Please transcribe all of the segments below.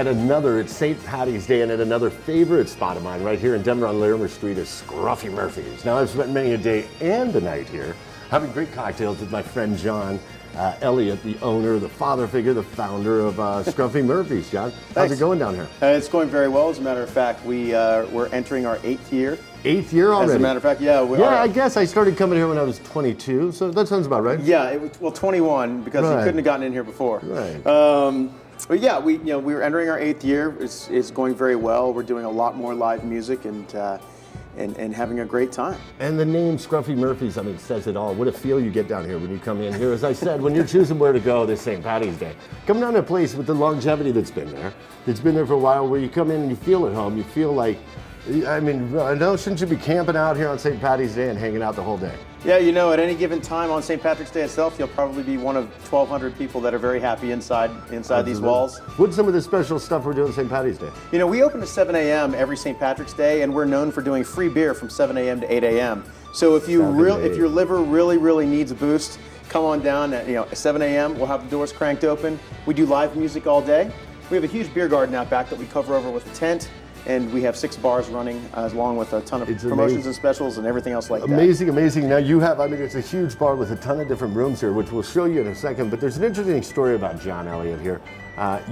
it's St. Patty's Day, and at another favorite spot of mine right here in Denver on Larimer Street is Scruffy Murphy's. Now, I've spent many a day and a night here having great cocktails with my friend John Elliott, the owner, the father figure, the founder of Scruffy Murphy's. John, how's it going down here? It's going very well. As a matter of fact, we're entering our 8th year. 8th year already? As a matter of fact, yeah. I guess I started coming here when I was 22, so that sounds about right. Yeah, 21 because you couldn't have gotten in here before. Right. But yeah, we're entering our 8th year. It's going very well. We're doing a lot more live music and having a great time. And the name Scruffy Murphy's, I mean, says it all. What a feel you get down here when you come in here. As I said, when you're choosing where to go this St. Patty's Day, come down to a place with the longevity that's been there. It's been there for a while, where you come in and you feel at home. You feel like, I mean, shouldn't you be camping out here on St. Patty's Day and hanging out the whole day? Yeah, at any given time on St. Patrick's Day itself, you'll probably be one of 1,200 people that are very happy inside these walls. What's some of the special stuff we're doing St. Patty's Day? We open at 7 a.m. every St. Patrick's Day, and we're known for doing free beer from 7 a.m. to 8 a.m. So if your liver really needs a boost, come on down at 7 a.m. We'll have the doors cranked open. We do live music all day. We have a huge beer garden out back that we cover over with a tent. And we have 6 bars running, along with a ton of promotions and specials and everything else like that. Amazing. Now you have, it's a huge bar with a ton of different rooms here, which we'll show you in a second. But there's an interesting story about John Elliott here.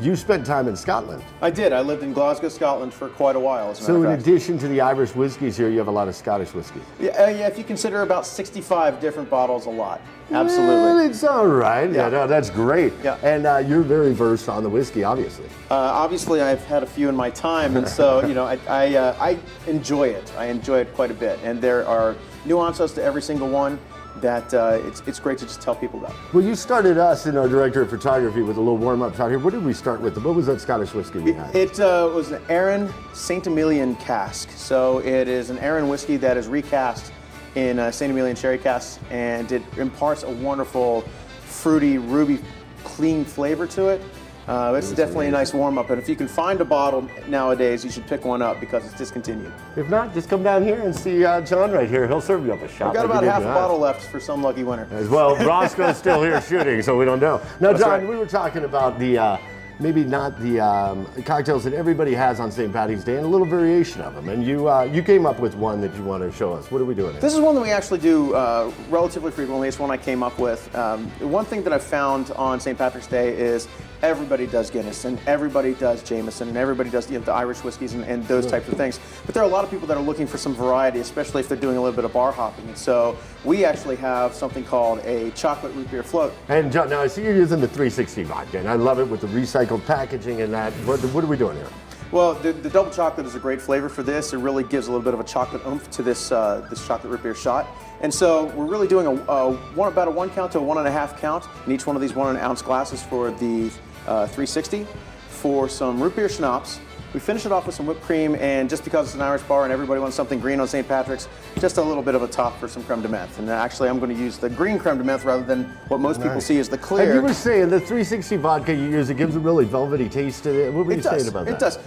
You spent time in Scotland. I did. I lived in Glasgow, Scotland for quite a while. So in addition to the Irish whiskeys here, you have a lot of Scottish whiskey. Yeah, if you consider about 65 different bottles a lot. Absolutely. Well, it's all right. Yeah, no, that's great. Yeah. And you're very versed on the whiskey, obviously. Obviously, I've had a few in my time, and so I enjoy it. I enjoy it quite a bit, and there are nuances to every single one that it's great to just tell people about. Well, you started us in our director of photography with a little warm-up shot here. What did we start with? What was that Scottish whiskey we had? It was an Arran St. Emilion cask. So it is an Arran whiskey that is recast in St. Emilion sherry casks, and it imparts a wonderful, fruity, ruby, clean flavor to it. It's definitely a nice warm-up, and if you can find a bottle nowadays, you should pick one up because it's discontinued. If not, just come down here and see John right here. He'll serve you up a shot. We've got about half a bottle left for some lucky winner. As well, Roscoe's still here shooting, so we don't know. Now, That's John, right. We were talking about the, maybe not the cocktails that everybody has on St. Patty's Day, and a little variation of them. And you came up with one that you want to show us. What are we doing here? This is one that we actually do relatively frequently. It's one I came up with. One thing that I've found on St. Patrick's Day is everybody does Guinness, and everybody does Jameson, and everybody does the Irish whiskeys and those types of things. But there are a lot of people that are looking for some variety, especially if they're doing a little bit of bar hopping. And so we actually have something called a chocolate root beer float. And John, now I see you're using the 360 vodka, and I love it with the recycled packaging and that. What are we doing here? Well, the double chocolate is a great flavor for this. It really gives a little bit of a chocolate oomph to this chocolate root beer shot. And so we're really doing about a 1 count to a 1.5 count in each one of these 1 ounce glasses for the 360 for some root beer schnapps. We finish it off with some whipped cream, and just because it's an Irish bar and everybody wants something green on St. Patrick's, just a little bit of a top for some creme de menthe. And actually, I'm going to use the green creme de menthe rather than what most people see as the clear. And you were saying the 360 vodka you use, it gives a really velvety taste to it. What were you saying about that? It does.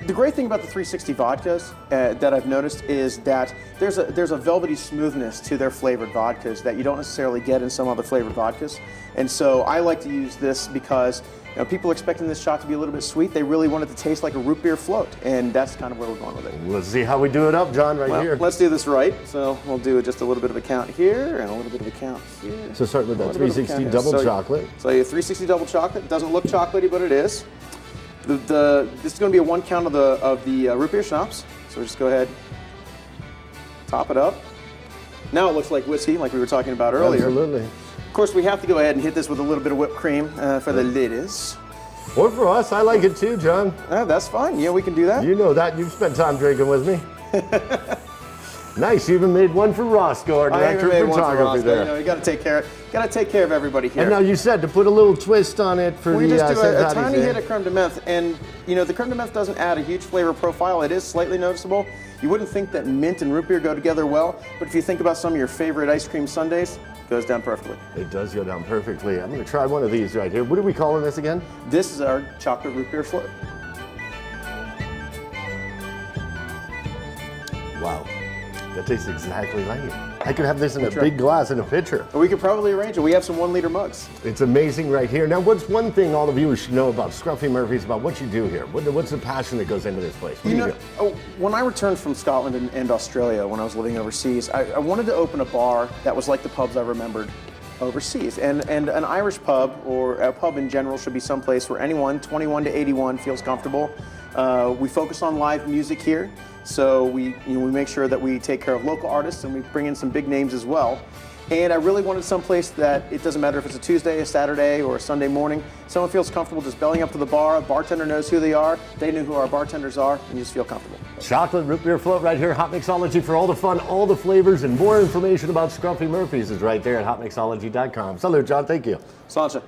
The great thing about the 360 vodkas that I've noticed is that there's a velvety smoothness to their flavored vodkas that you don't necessarily get in some other flavored vodkas. And so I like to use this because people are expecting this shot to be a little bit sweet. They really want it to taste like a root beer float, and that's kind of where we're going with it. Let's see how we do it up, John, here. Let's do this right. So we'll do just a little bit of a count here and a little bit of a count here. So start with that 360 double chocolate. So your 360 double chocolate doesn't look chocolatey, but it is. This is going to be a 1 count of the root beer schnapps. So we'll just go ahead, top it up. Now it looks like whiskey, like we were talking about earlier. Absolutely. Of course, we have to go ahead and hit this with a little bit of whipped cream for the ladies. Or for us, I like it too, John. That's fine. Yeah, we can do that. You know that. You've spent time drinking with me. Nice. You even made one for Roscoe, our director of photography there. You got to take care. Got to take care of everybody here. And now you said to put a little twist on it for we the just do a tiny Day. hit of creme de menthe, and the creme de menthe doesn't add a huge flavor profile. It is slightly noticeable. You wouldn't think that mint and root beer go together well, but if you think about some of your favorite ice cream sundaes, it goes down perfectly. It does go down perfectly. I'm going to try one of these right here. What are we calling this again? This is our chocolate root beer float. Wow. That tastes exactly like it. I could have this in a big glass in a pitcher. We could probably arrange it. We have some 1 liter mugs. It's amazing right here. Now, what's one thing all the viewers should know about Scruffy Murphy's, about what you do here? What's the passion that goes into this place? What do you do? When I returned from Scotland and Australia, when I was living overseas, I wanted to open a bar that was like the pubs I remembered overseas. And an Irish pub, or a pub in general, should be someplace where anyone 21 to 81 feels comfortable. We focus on live music here, so we make sure that we take care of local artists, and we bring in some big names as well. And I really wanted someplace that it doesn't matter if it's a Tuesday, a Saturday, or a Sunday morning. Someone feels comfortable just bellying up to the bar. A bartender knows who they are. They know who our bartenders are, and you just feel comfortable. Chocolate root beer float right here, Hotmixology, for all the fun, all the flavors, and more information about Scruffy Murphy's is right there at hotmixology.com. Salute, John. Thank you. Sláinte.